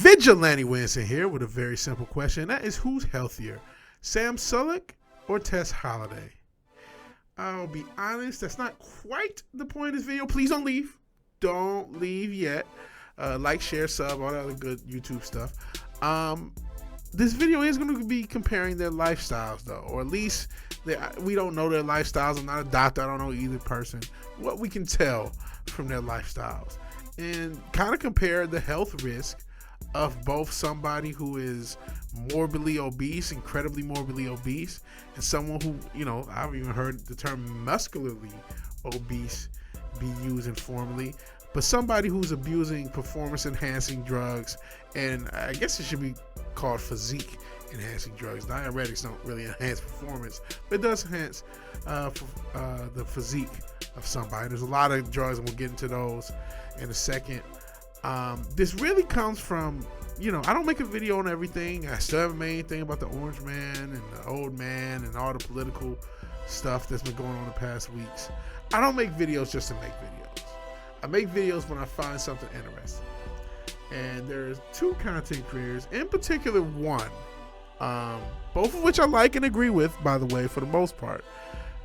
VigilanteWilliamson here with a very simple question. And that is, who's healthier, Sam Sulek or Tess Holiday? I'll be honest, that's not quite the point of this video. Please don't leave. Don't leave yet. Like, share, sub, all that other good YouTube stuff. This video is going to be comparing their lifestyles, though, or at least we don't know their lifestyles. I'm not a doctor. I don't know either person. What we can tell from their lifestyles and kind of compare the health risk of both somebody who is morbidly obese, incredibly morbidly obese, and someone who, you know, I've even heard the term muscularly obese be used informally, but somebody who's abusing performance-enhancing drugs, and I guess it should be called physique-enhancing drugs. Diuretics don't really enhance performance, but it does enhance the physique of somebody. There's a lot of drugs, and we'll get into those in a second. This really comes from, you know, I don't make a video on everything. I still haven't made anything about the orange man and the old man and all the political stuff that's been going on the past weeks. I don't make videos just to make videos. I make videos when I find something interesting. And there's two content creators, in particular one, both of which I like and agree with, by the way, for the most part.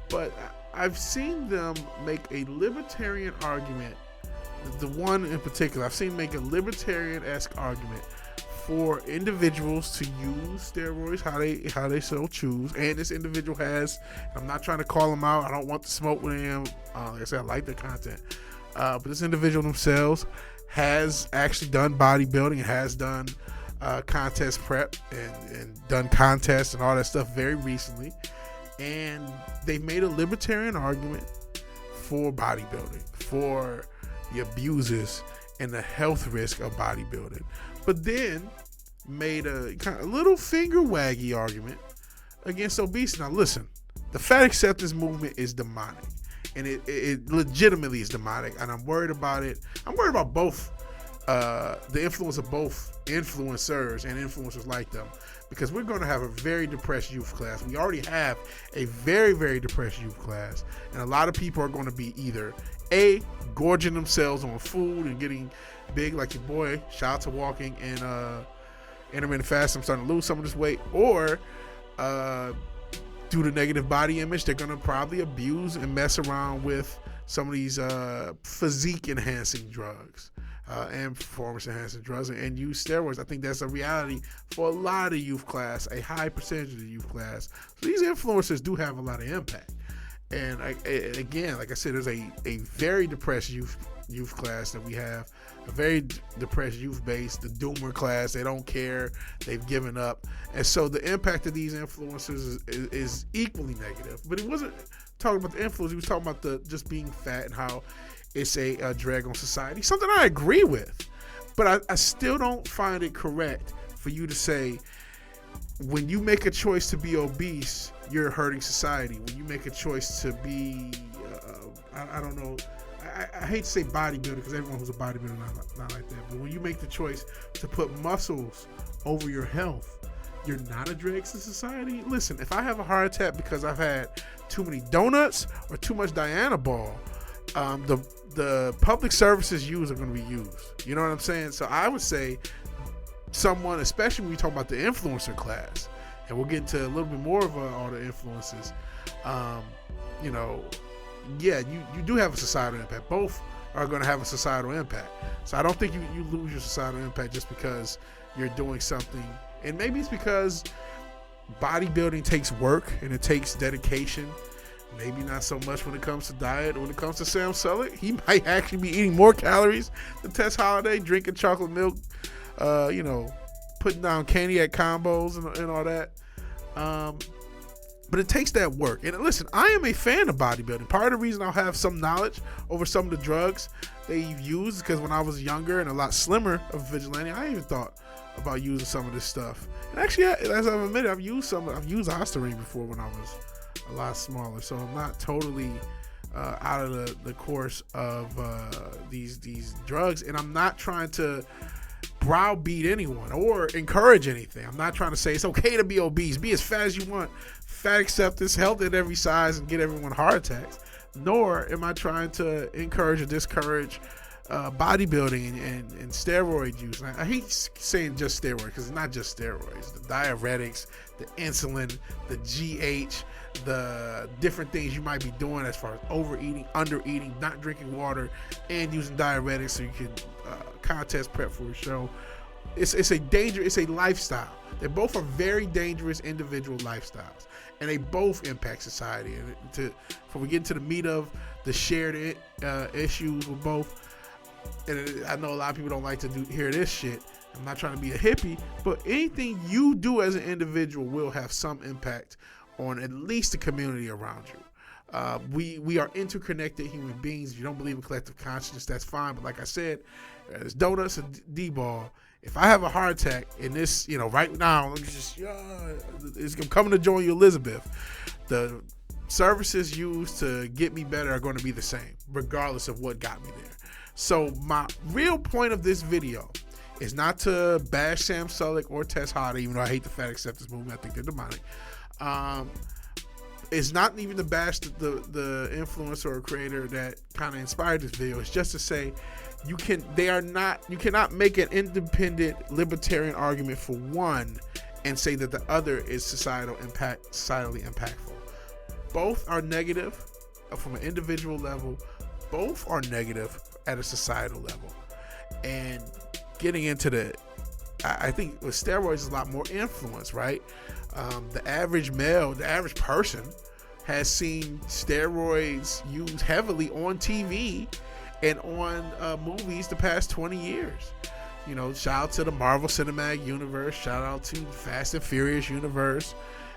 But I've seen them make a libertarian argument. The one in particular, I've seen make a libertarian-esque argument for individuals to use steroids how they so choose. And this individual has, I'm not trying to call them out, I don't want to smoke with them. Like I said, I like their content. But this individual themselves has actually done bodybuilding and has done contest prep and done contests and all that stuff very recently. And they made a libertarian argument for bodybuilding, for the abuses and the health risk of bodybuilding, but then made a kind of little finger waggy argument against obesity. Now listen, the fat acceptance movement is demonic, and it legitimately is demonic, and I'm worried about it. I'm worried about both the influence of both influencers and influencers like them, because we're going to have a very depressed youth class. We already have a very, very depressed youth class, and a lot of people are going to be either gorging themselves on food and getting big like your boy, shout out to walking and intermittent fasting, I'm starting to lose some of this weight, or due to negative body image, they're going to probably abuse and mess around with some of these physique enhancing drugs and performance enhancing drugs and use steroids. I think that's a reality for a lot of youth class, a high percentage of the youth class. So these influencers do have a lot of impact. And again, like I said, there's a very depressed youth class that we have, a very depressed youth base, the doomer class. They don't care. They've given up. And so the impact of these influencers is equally negative. But he wasn't talking about the influence. He was talking about the just being fat and how it's a drag on society, something I agree with. But I still don't find it correct for you to say, when you make a choice to be obese, you're hurting society. When you make a choice to be, I don't know, I hate to say bodybuilder because everyone who's a bodybuilder not like that. But when you make the choice to put muscles over your health, you're not a drag to society. Listen, if I have a heart attack because I've had too many donuts or too much Diana ball, the public services used are going to be used. You know what I'm saying? So I would say someone, especially when we talk about the influencer class, and we'll get into a little bit more of all the influences, you know, yeah, you do have a societal impact. Both are going to have a societal impact. So I don't think you lose your societal impact just because you're doing something. And maybe it's because bodybuilding takes work and it takes dedication. Maybe not so much when it comes to diet. When it comes to Sam Sulek, he might actually be eating more calories than Tess Holiday, drinking chocolate milk, you know, putting down cognac combos and all that. But it takes that work. And listen, I am a fan of bodybuilding. Part of the reason I'll have some knowledge over some of the drugs they've used is because when I was younger and a lot slimmer of a vigilante, I even thought about using some of this stuff. And actually, as I've admitted, I've used Ostarine before when I was a lot smaller. So I'm not totally out of the course of these drugs. And I'm not trying to browbeat anyone or encourage anything. I'm not trying to say it's okay to be obese, be as fat as you want, fat acceptance, health at every size, and get everyone heart attacks. Nor am I trying to encourage or discourage bodybuilding and steroid use. And I hate saying just steroids because it's not just steroids. The diuretics, the insulin, the GH, the different things you might be doing as far as overeating, undereating, not drinking water, and using diuretics so you can contest prep for a show. It's a danger. It's a lifestyle. They both are very dangerous individual lifestyles, and they both impact society. And before we get into the meat of the shared issues with both, and I know a lot of people don't like to hear this shit. I'm not trying to be a hippie, but anything you do as an individual will have some impact on at least the community around you. We are interconnected human beings. If you don't believe in collective consciousness, that's fine. But like I said, as donuts and D-ball, if I have a heart attack in this, right now, I'm coming to join you, Elizabeth. The services used to get me better are going to be the same, regardless of what got me there. So my real point of this video is not to bash Sam Sulek or Tess Holiday, even though I hate the fat acceptance movement. I think they're demonic. It's not even to bash the influencer or creator that kind of inspired this video. It's just to say you cannot make an independent libertarian argument for one and say that the other is societally impactful. Both are negative from an individual level. Both are negative at a societal level. And getting into I think with steroids is a lot more influence, right? The average male, the average person has seen steroids used heavily on TV and on movies the past 20 years. Shout out to the Marvel Cinematic Universe, shout out to Fast and Furious Universe,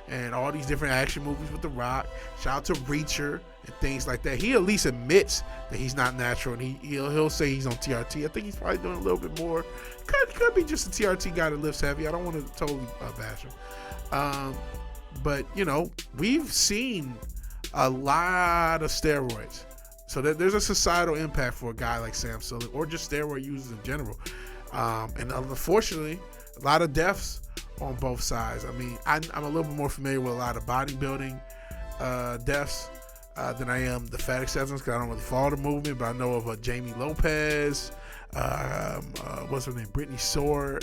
and all these different action movies with The Rock. Shout out to Reacher and things like that. He at least admits that he's not natural, and he'll say he's on TRT. I think he's probably doing a little bit more. Could be just a TRT guy that lifts heavy. I don't want to totally bash him. But we've seen a lot of steroids, so there's a societal impact for a guy like Sam Sulek, or just steroid users in general. And unfortunately, a lot of deaths on both sides. I mean, I'm a little bit more familiar with a lot of bodybuilding deaths than I am the fat acceptance, because I don't really follow the movement. But I know of Jamie Lopez, what's her name, Brittany Soar.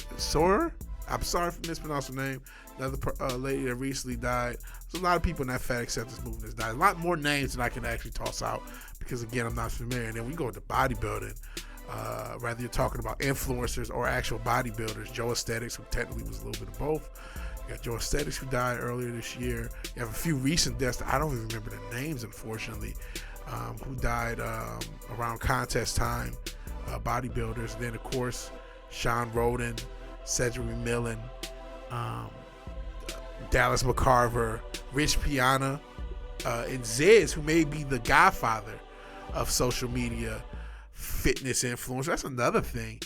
I'm sorry if I mispronounced her name. Another lady that recently died. There's a lot of people in that fat acceptance movement that's died. A lot more names than I can actually toss out because, again, I'm not familiar. And then we go into bodybuilding. Whether you're talking about influencers or actual bodybuilders, Joe Aesthetics, who technically was a little bit of both. You got Joe Aesthetics, who died earlier this year. You have a few recent deaths that I don't even remember the names, unfortunately, who died around contest time, bodybuilders. And then, of course, Sean Roden, Cedric McMillan, Dallas McCarver, Rich Piana, and Ziz, who may be the godfather of social media fitness influencer. That's another thing.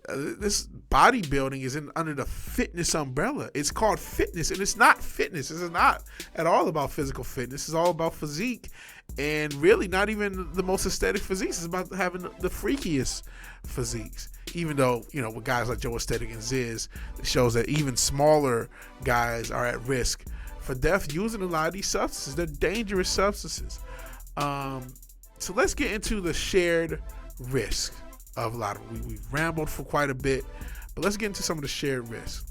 This bodybuilding is under the fitness umbrella. It's called fitness, and it's not fitness. This is not at all about physical fitness. It's all about physique, and really not even the most aesthetic physiques. It's about having the freakiest physiques. Even though, with guys like Joe Aesthetic and Ziz, it shows that even smaller guys are at risk for death using a lot of these substances. They're dangerous substances. So let's get into the shared risk of a lot of them. We've rambled for quite a bit, but let's get into some of the shared risks.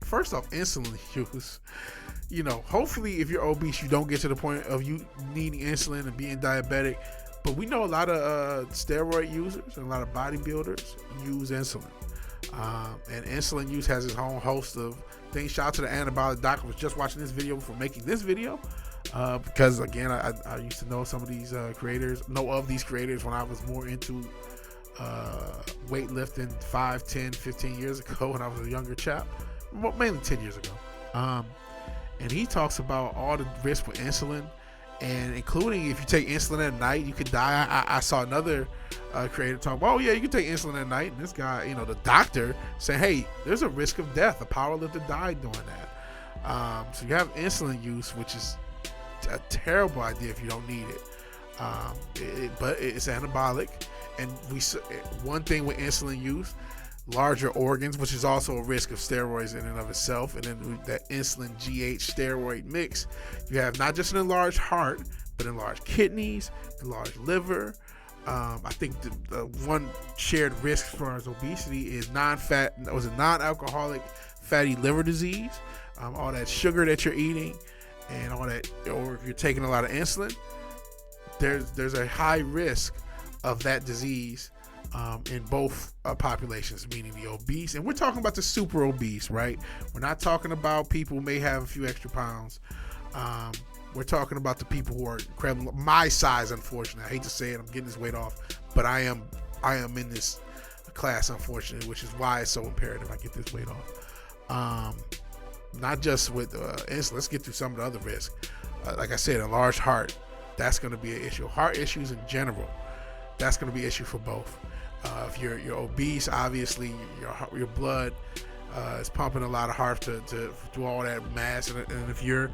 First off, insulin use. Hopefully if you're obese, you don't get to the point of you needing insulin and being diabetic. But we know a lot of steroid users and a lot of bodybuilders use insulin. And insulin use has its own host of things. Shout out to the anabolic doc. I was just watching this video before making this video. Because, again, I used to know some of these creators, when I was more into weightlifting 5, 10, 15 years ago when I was a younger chap. Mainly 10 years ago. And he talks about all the risks with insulin. And including if you take insulin at night, you could die. I saw another creator talk about, you can take insulin at night. And this guy, the doctor, saying, hey, there's a risk of death. A powerlifter died doing that. So you have insulin use, which is a terrible idea if you don't need it. But it's anabolic. And one thing with insulin use, larger organs, which is also a risk of steroids in and of itself. And then with that insulin GH steroid mix, you have not just an enlarged heart, but enlarged kidneys, enlarged liver, I think the one shared risk as far as obesity is non-alcoholic fatty liver disease. All that sugar that you're eating and all that, or if you're taking a lot of insulin, there's a high risk of that disease in both populations, meaning the obese. And we're talking about the super obese, right? We're not talking about people who may have a few extra pounds. We're talking about the people who are incredible. My size, unfortunately. I hate to say it, I'm getting this weight off, but I am in this class, unfortunately, which is why it's so imperative I get this weight off. Not just with insulin. Let's get through some of the other risks. Like I said, a large heart, that's going to be an issue. Heart issues in general, that's going to be an issue for both. If you're obese, obviously your blood is pumping a lot of heart to do all that mass, and if you're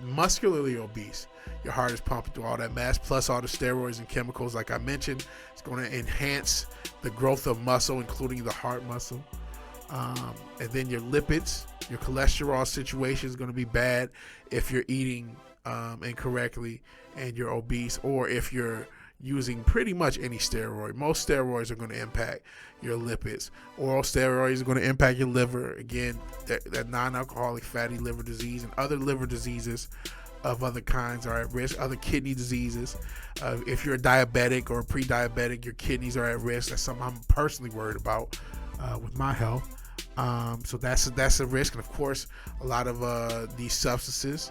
muscularly obese, your heart is pumping through all that mass, plus all the steroids and chemicals, like I mentioned. It's going to enhance the growth of muscle, including the heart muscle. And then your lipids, your cholesterol situation is going to be bad if you're eating incorrectly and you're obese, or if you're using pretty much any steroid. Most steroids are going to impact your lipids. Oral steroids are going to impact your liver. Again, that non-alcoholic fatty liver disease and other liver diseases of other kinds are at risk. Other kidney diseases. If you're a diabetic or pre-diabetic, your kidneys are at risk. That's something I'm personally worried about with my health. So that's a risk. And of course, a lot of these substances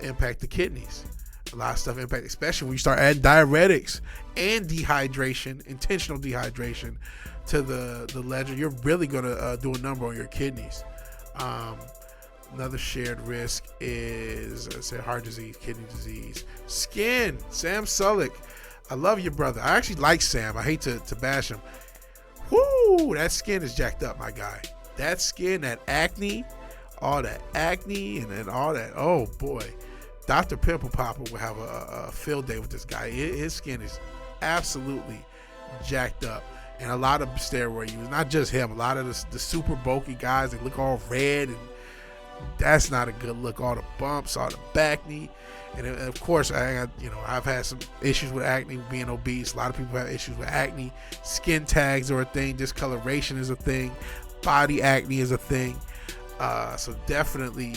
impact the kidneys. A lot of stuff impacts, especially when you start adding diuretics and dehydration, intentional dehydration to the ledger. You're really going to do a number on your kidneys. Another shared risk is, I said, heart disease, kidney disease, skin. Sam Sulek, I love you, brother. I actually like Sam. I hate to bash him. Whoo, that skin is jacked up, my guy. That skin, that acne, all that acne, and then all that. Oh boy, Dr. Pimple Popper will have a field day with this guy. His skin is absolutely jacked up, and a lot of steroid use. Not just him. A lot of the super bulky guys, they look all red, and that's not a good look. All the bumps, all the back knee, and of course, I've had some issues with acne, being obese. A lot of people have issues with acne. Skin tags are a thing. Discoloration is a thing. Body acne is a thing. So definitely,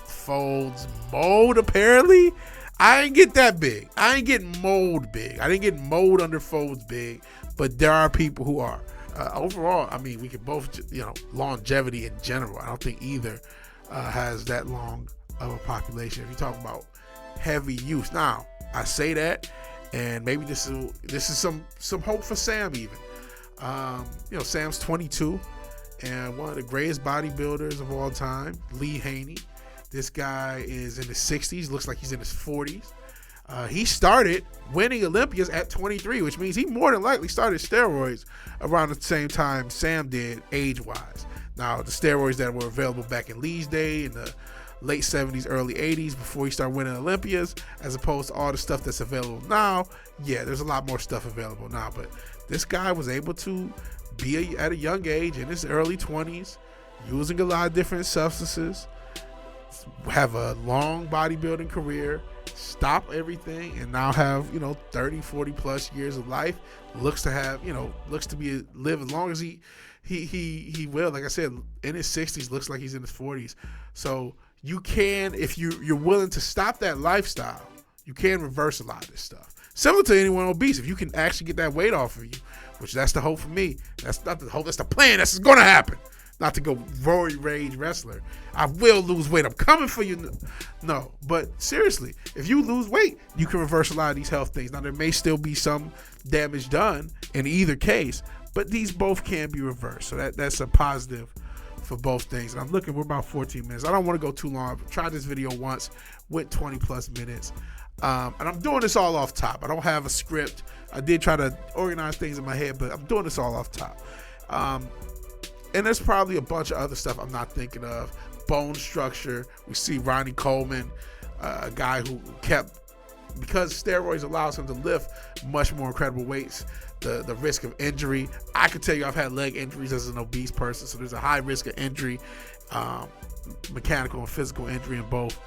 folds, mold. Apparently, I ain't get that big. I ain't getting mold big. I didn't get mold under folds big, but there are people who are. Overall, I mean, we could both, longevity in general. I don't think either has that long of a population. If you talk about heavy use, now I say that, and maybe this is some hope for Sam even. Sam's 22. And one of the greatest bodybuilders of all time, Lee Haney. This guy is in his 60s, looks like he's in his 40s. He started winning Olympias at 23, which means he more than likely started steroids around the same time Sam did, age-wise. Now, the steroids that were available back in Lee's day, in the late 70s, early 80s, before he started winning Olympias, as opposed to all the stuff that's available now, yeah, there's a lot more stuff available now. But this guy was able to be at a young age, in his early 20s, using a lot of different substances, have a long bodybuilding career, stop everything, and now have 30, 40 plus years of life. Looks to be live as long as he will. Like I said, in his 60s, looks like he's in his 40s. So you can, if you're willing to stop that lifestyle, you can reverse a lot of this stuff. Similar to anyone obese, if you can actually get that weight off of you, which that's the hope for me. That's not the hope. That's the plan. That's going to happen. Not to go Rory Rage wrestler. I will lose weight. I'm coming for you. No, but seriously, if you lose weight, you can reverse a lot of these health things. Now, there may still be some damage done in either case, but these both can be reversed. So that's a positive for both things. And I'm looking, we're about 14 minutes. I don't want to go too long. I've tried this video once, went 20 plus minutes. And I'm doing this all off top. I don't have a script. I did try to organize things in my head, but I'm doing this all off top. And there's probably a bunch of other stuff I'm not thinking of. Bone structure. We see Ronnie Coleman, a guy who kept, because steroids allows him to lift much more incredible weights, the risk of injury. I could tell you I've had leg injuries as an obese person, so there's a high risk of injury, mechanical and physical injury in both.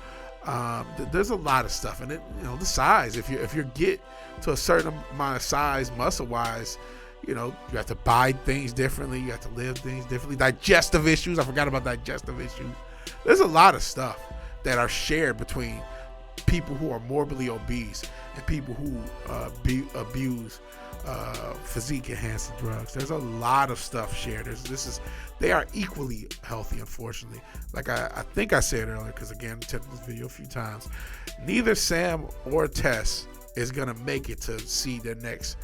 There's a lot of stuff, and the size. If you get to a certain amount of size, muscle wise, you have to buy things differently. You have to live things differently. Digestive issues. I forgot about digestive issues. There's a lot of stuff that are shared between people who are morbidly obese and people who abuse physique enhancing drugs. There's a lot of stuff shared. They are equally healthy, unfortunately. Like I think I said earlier, because again, I took this video a few times. Neither Sam or Tess is gonna make it to see their next.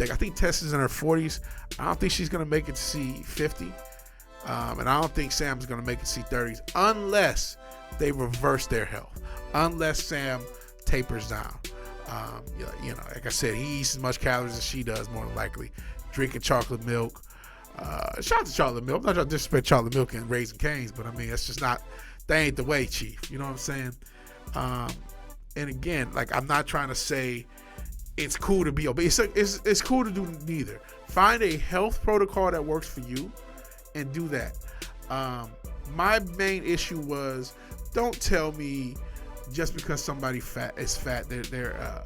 I think Tess is in her 40s. I don't think she's gonna make it to see 50, and I don't think Sam's gonna make it to see 30s unless they reverse their health. Unless Sam tapers down. Like I said, he eats as much calories as she does, more than likely. Drinking chocolate milk. Shout out to chocolate milk. I'm not trying to disrespect chocolate milk and Raising Cane's, but I mean, that's just not, that ain't the way, Chief. You know what I'm saying? And again, like, I'm not trying to say it's cool to be obese. It's cool to do neither. Find a health protocol that works for you and do that. My main issue was, don't tell me just because somebody is fat, they're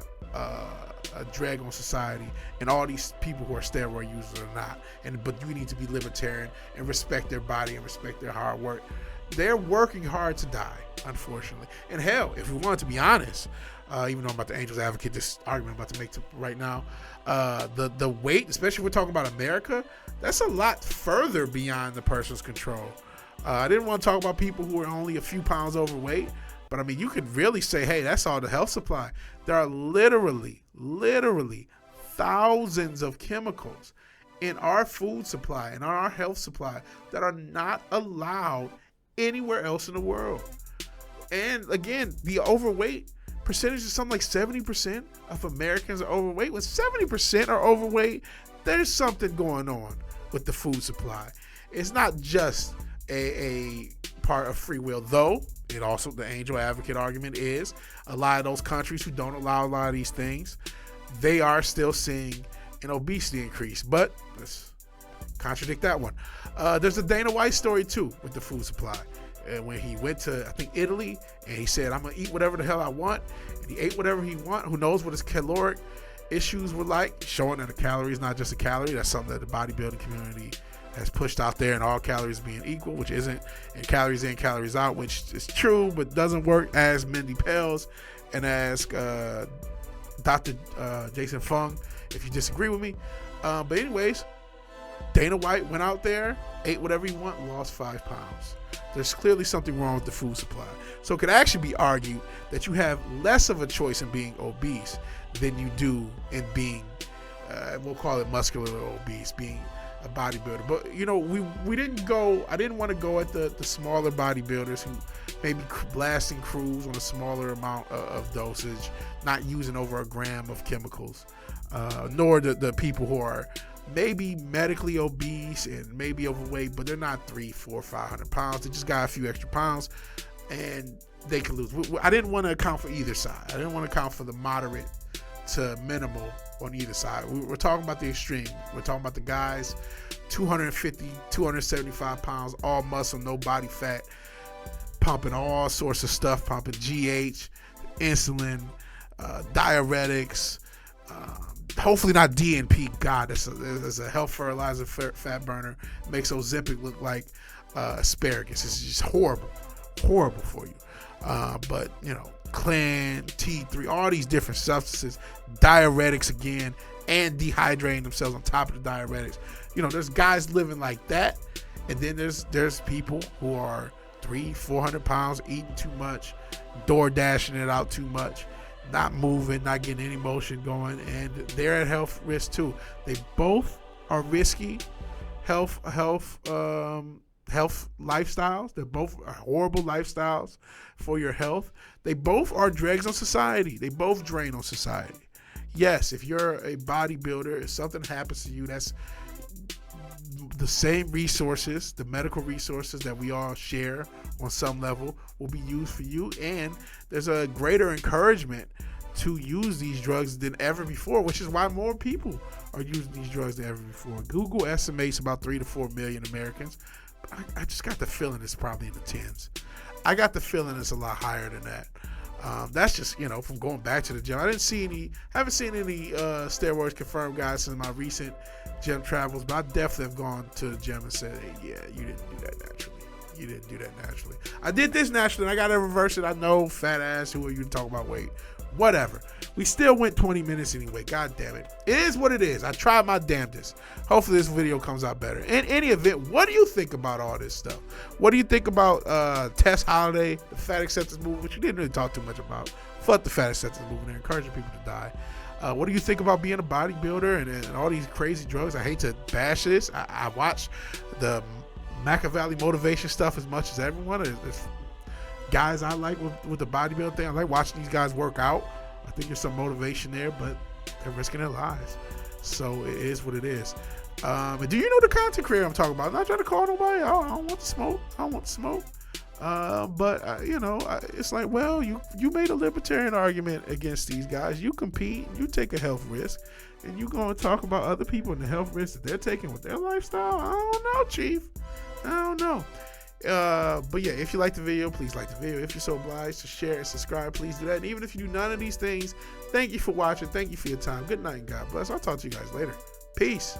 a drag on society, and all these people who are steroid users are not. But you need to be libertarian and respect their body and respect their hard work. They're working hard to die, unfortunately. And hell, if we wanted to be honest, even though I'm about the Angels Advocate, this argument I'm about to make right now, the weight, especially if we're talking about America, that's a lot further beyond the person's control. I didn't want to talk about people who are only a few pounds overweight, but I mean, you could really say, hey, that's all the health supply. There are literally thousands of chemicals in our food supply and our health supply that are not allowed anywhere else in the world. And again, the overweight percentage is something like 70% of Americans are overweight. When 70% are overweight, there's something going on with the food supply. It's not just a part of free will, though. It also, the Angel Advocate argument is, a lot of those countries who don't allow a lot of these things, they are still seeing an obesity increase. But let's contradict that one. There's a Dana White story too with the food supply. When he went to, I think, Italy, and he said, I'm gonna eat whatever the hell I want, and he ate whatever he want. Who knows what his caloric issues were like, showing that a calorie is not just a calorie. That's something that the bodybuilding community has pushed out there, and all calories being equal, which isn't, and calories in, calories out, which is true, but doesn't work, as Mindy Pels and as Dr. Jason Fung, if you disagree with me. But anyways, Dana White went out there, ate whatever he wanted, lost 5 pounds. There's clearly something wrong with the food supply. So it could actually be argued that you have less of a choice in being obese than you do in being, we'll call it muscular obese, being a bodybuilder. But we didn't go, I didn't want to go at the smaller bodybuilders who maybe blasting crews on a smaller amount of dosage, not using over a gram of chemicals, nor the people who are maybe medically obese and maybe overweight, but they're not 300, 400, 500 pounds. They just got a few extra pounds and they can lose. I didn't want to account for either side. I didn't want to account for the moderate to minimal on either side. We're talking about the extreme. We're talking about the guys 250, 275 pounds, all muscle, no body fat, pumping all sorts of stuff, pumping GH, insulin, diuretics, hopefully not DNP. God, that's a health fertilizer, fat burner. Makes Ozempic look like asparagus. It's just horrible for you. But Clan, T3, all these different substances, diuretics again, and dehydrating themselves on top of the diuretics. There's guys living like that, and then there's people who are 300, 400 pounds, eating too much, door dashing it out too much, not moving, not getting any motion going, and they're at health risk too. They both are risky health lifestyles. They're both horrible lifestyles for your health. They both are dregs on society. They both drain on society. Yes, if you're a bodybuilder, if something happens to you, that's the same resources, the medical resources that we all share on some level will be used for you, and there's a greater encouragement to use these drugs than ever before, which is why more people are using these drugs than ever before. Google estimates about 3 to 4 million Americans. I just got the feeling it's probably in the tens. I got the feeling it's a lot higher than that. That's just, from going back to the gym. Haven't seen any steroids confirmed guys since my recent gym travels, but I definitely have gone to the gym and said, hey, yeah, you didn't do that naturally. You didn't do that naturally. I did this naturally, and I got to reverse it. I know, fat ass, who are you to talk about weight? Whatever. We still went 20 minutes anyway. God damn it. It is what it is. I tried my damnedest. Hopefully this video comes out better. In any event, what do you think about all this stuff? What do you think about Tess Holiday, the fat acceptance movement, which you didn't really talk too much about? Fuck the fat acceptance movement. They're encouraging people to die. What do you think about being a bodybuilder and all these crazy drugs? I hate to bash this. I watch the Machiavelli motivation stuff as much as everyone. There's guys I like with the bodybuilding thing. I like watching these guys work out. I think there's some motivation there, but they're risking their lives. So it is what it is. And do you know the content creator I'm talking about? I'm not trying to call nobody. I don't want to smoke. But it's like, well, you made a libertarian argument against these guys. You compete, you take a health risk, and you going to talk about other people and the health risks that they're taking with their lifestyle? I don't know, Chief. I don't know. But yeah, if you like the video, please like the video. If you're so obliged to share and subscribe, please do that. And even if you do none of these things, thank you for watching. Thank you for your time. Good night and God bless. I'll talk to you guys later. Peace.